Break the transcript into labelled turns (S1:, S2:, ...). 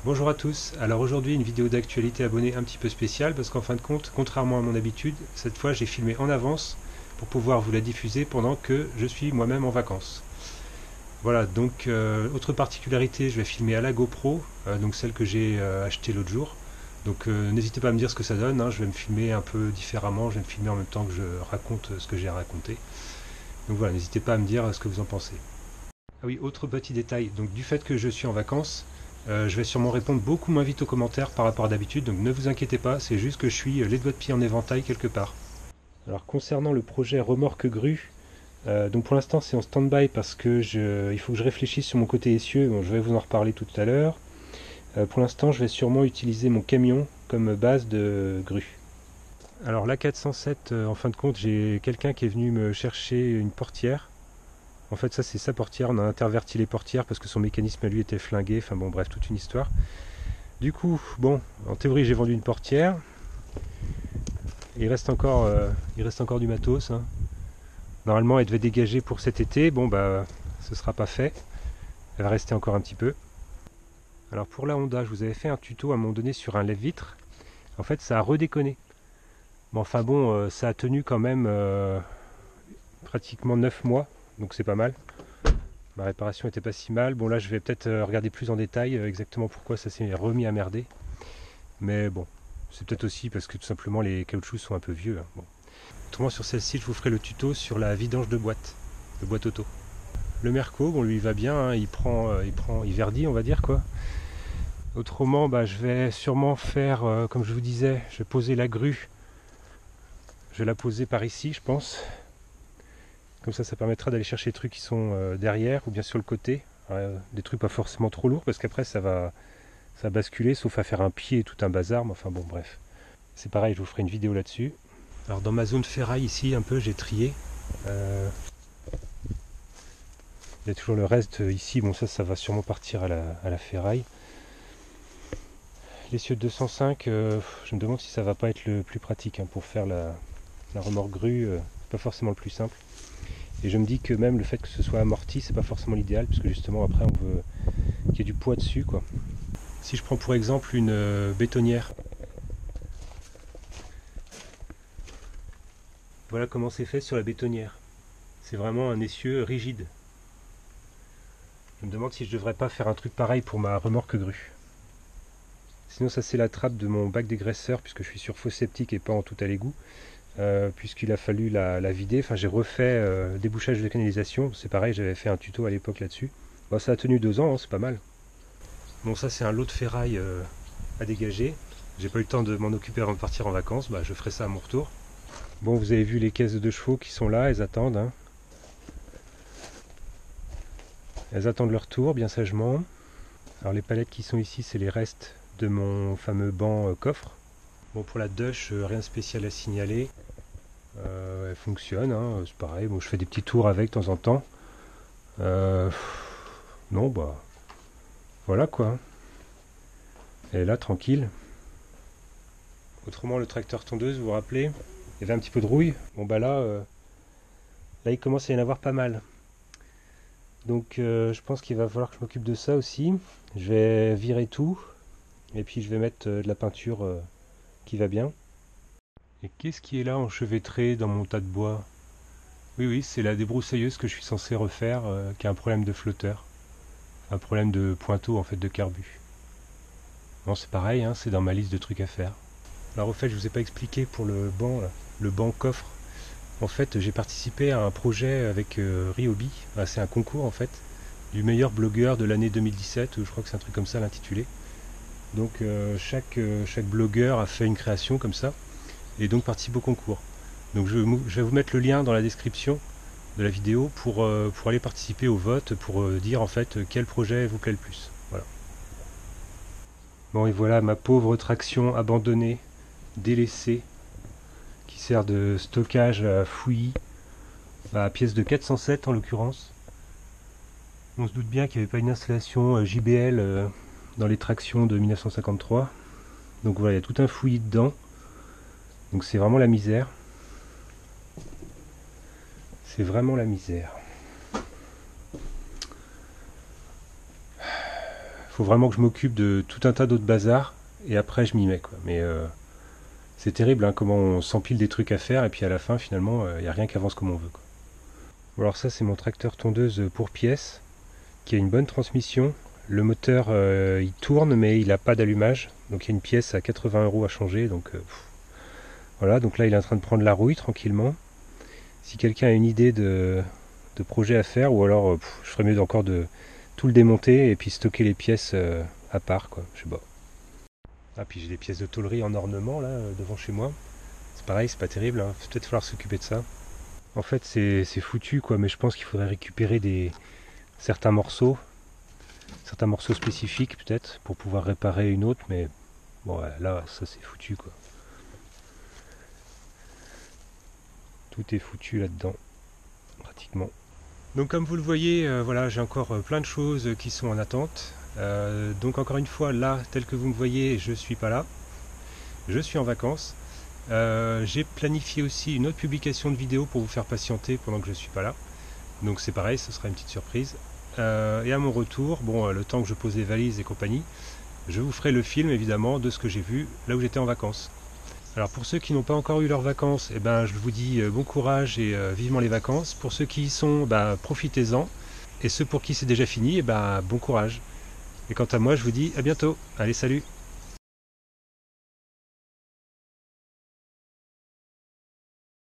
S1: Bonjour à tous, alors aujourd'hui une vidéo d'actualité abonnée un petit peu spéciale parce qu'en fin de compte, contrairement à mon habitude, cette fois j'ai filmé en avance pour pouvoir vous la diffuser pendant que je suis moi-même en vacances. Voilà, donc autre particularité, je vais filmer à la GoPro, donc celle que j'ai achetée l'autre jour. Donc n'hésitez pas à me dire ce que ça donne, hein, je vais me filmer un peu différemment, je vais me filmer en même temps que je raconte ce que j'ai à raconter. Donc voilà, n'hésitez pas à me dire ce que vous en pensez. Ah oui, autre petit détail, donc du fait que je suis en vacances, je vais sûrement répondre beaucoup moins vite aux commentaires par rapport à d'habitude, donc ne vous inquiétez pas, c'est juste que je suis les doigts de pied en éventail quelque part. Alors concernant le projet remorque grue, donc pour l'instant c'est en stand-by parce que il faut que je réfléchisse sur mon côté essieu, bon, je vais vous en reparler tout à l'heure. Pour l'instant je vais sûrement utiliser mon camion comme base de grue. Alors la 407, en fin de compte, j'ai quelqu'un qui est venu me chercher une portière. En fait, ça c'est sa portière, on a interverti les portières parce que son mécanisme à lui était flingué, enfin bon bref, toute une histoire. Du coup, bon, en théorie j'ai vendu une portière, il reste encore du matos, hein. Normalement elle devait dégager pour cet été, bon bah ce sera pas fait, elle va rester encore un petit peu. Alors pour la Honda, je vous avais fait un tuto à un moment donné sur un lève-vitre, en fait ça a redéconné. Mais enfin bon, ça a tenu quand même pratiquement 9 mois, donc c'est pas mal. Ma réparation était pas si mal. Bon là je vais peut-être regarder plus en détail exactement pourquoi ça s'est remis à merder. Mais bon, c'est peut-être aussi parce que tout simplement les caoutchoucs sont un peu vieux, hein. Bon. Autrement sur celle-ci je vous ferai le tuto sur la vidange de boîte auto. Le Merco, bon lui il va bien, hein, il verdit on va dire quoi. Autrement bah, je vais sûrement faire, comme je vous disais, je vais poser la grue. Je vais la poser par ici je pense. Comme ça permettra d'aller chercher les trucs qui sont derrière ou bien sur le côté. Des trucs pas forcément trop lourds parce qu'après ça va basculer sauf à faire un pied et tout un bazar. Mais enfin bon bref. C'est pareil, je vous ferai une vidéo là-dessus. Alors dans ma zone ferraille ici un peu j'ai trié. Il y a toujours le reste ici, bon ça va sûrement partir à la ferraille. L'essieu de 205, je me demande si ça va pas être le plus pratique hein, pour faire la remorque grue, c'est pas forcément le plus simple. Et je me dis que même le fait que ce soit amorti, c'est pas forcément l'idéal, puisque justement après on veut qu'il y ait du poids dessus quoi. Si je prends pour exemple une bétonnière, voilà comment c'est fait sur la bétonnière. C'est vraiment un essieu rigide. Je me demande si je devrais pas faire un truc pareil pour ma remorque grue. Sinon ça c'est la trappe de mon bac dégraisseur, puisque je suis sur fosse septique et pas en tout à l'égout. Puisqu'il a fallu la vider, enfin j'ai refait débouchage de canalisation, c'est pareil, j'avais fait un tuto à l'époque là-dessus. Bon, ça a tenu 2 ans, hein, c'est pas mal. Bon ça c'est un lot de ferraille à dégager. J'ai pas eu le temps de m'en occuper avant de partir en vacances, bah, je ferai ça à mon retour. Bon vous avez vu les caisses de chevaux qui sont là, elles attendent. Hein. Elles attendent leur tour bien sagement. Alors les palettes qui sont ici c'est les restes de mon fameux banc coffre. Bon pour la douche, rien de spécial à signaler. Elle fonctionne, hein, c'est pareil, bon, je fais des petits tours avec de temps en temps. Non bah voilà quoi. Elle est là tranquille. Autrement le tracteur tondeuse, vous vous rappelez, il y avait un petit peu de rouille. Bon bah là il commence à y en avoir pas mal. Donc je pense qu'il va falloir que je m'occupe de ça aussi. Je vais virer tout. Et puis je vais mettre de la peinture qui va bien. Et qu'est-ce qui est là enchevêtré dans mon tas de bois? Oui, c'est la débroussailleuse que je suis censé refaire qui a un problème de flotteur. Un problème de pointeau en fait, de carbu. Bon c'est pareil, hein, c'est dans ma liste de trucs à faire. Alors au fait je vous ai pas expliqué pour le banc, là, le banc coffre. En fait j'ai participé à un projet avec Ryobi, c'est un concours en fait, du meilleur blogueur de l'année 2017, je crois que c'est un truc comme ça l'intitulé. Donc chaque blogueur a fait une création comme ça, et donc participe au concours. Donc je vais vous mettre le lien dans la description de la vidéo pour aller participer au vote, pour dire en fait quel projet vous plaît le plus. Voilà. Bon et voilà ma pauvre traction abandonnée, délaissée, qui sert de stockage à fouillis, à pièce de 407 en l'occurrence. On se doute bien qu'il n'y avait pas une installation JBL dans les tractions de 1953. Donc voilà, il y a tout un fouillis dedans. Donc c'est vraiment la misère. C'est vraiment la misère. faut vraiment que je m'occupe de tout un tas d'autres bazars et après je m'y mets quoi. Mais c'est terrible hein, comment on s'empile des trucs à faire et puis à la fin finalement il n'y a rien qui avance comme on veut quoi. Bon, alors ça c'est mon tracteur tondeuse pour pièces qui a une bonne transmission. Le moteur il tourne mais il n'a pas d'allumage, donc il y a une pièce à 80 € à changer, donc voilà, donc là il est en train de prendre la rouille tranquillement. Si quelqu'un a une idée de projet à faire, ou alors je ferais mieux encore de tout le démonter et puis stocker les pièces à part quoi, je sais pas. Ah puis j'ai des pièces de tôlerie en ornement là devant chez moi. C'est pareil, c'est pas terrible, hein. Peut-être falloir s'occuper de ça. En fait c'est foutu quoi, mais je pense qu'il faudrait récupérer certains morceaux spécifiques peut-être pour pouvoir réparer une autre, mais bon ouais, là ça c'est foutu quoi. Tout est foutu là-dedans, pratiquement. Donc comme vous le voyez, voilà, j'ai encore plein de choses qui sont en attente. Donc encore une fois, là, tel que vous me voyez, je suis pas là. Je suis en vacances. J'ai planifié aussi une autre publication de vidéo pour vous faire patienter pendant que je suis pas là. Donc c'est pareil, ce sera une petite surprise. Et à mon retour, bon, le temps que je pose les valises et compagnie, je vous ferai le film évidemment de ce que j'ai vu là où j'étais en vacances. Alors pour ceux qui n'ont pas encore eu leurs vacances, eh ben, je vous dis bon courage et vivement les vacances. Pour ceux qui y sont, bah, profitez-en. Et ceux pour qui c'est déjà fini, eh ben, bon courage. Et quant à moi, je vous dis à bientôt. Allez, salut!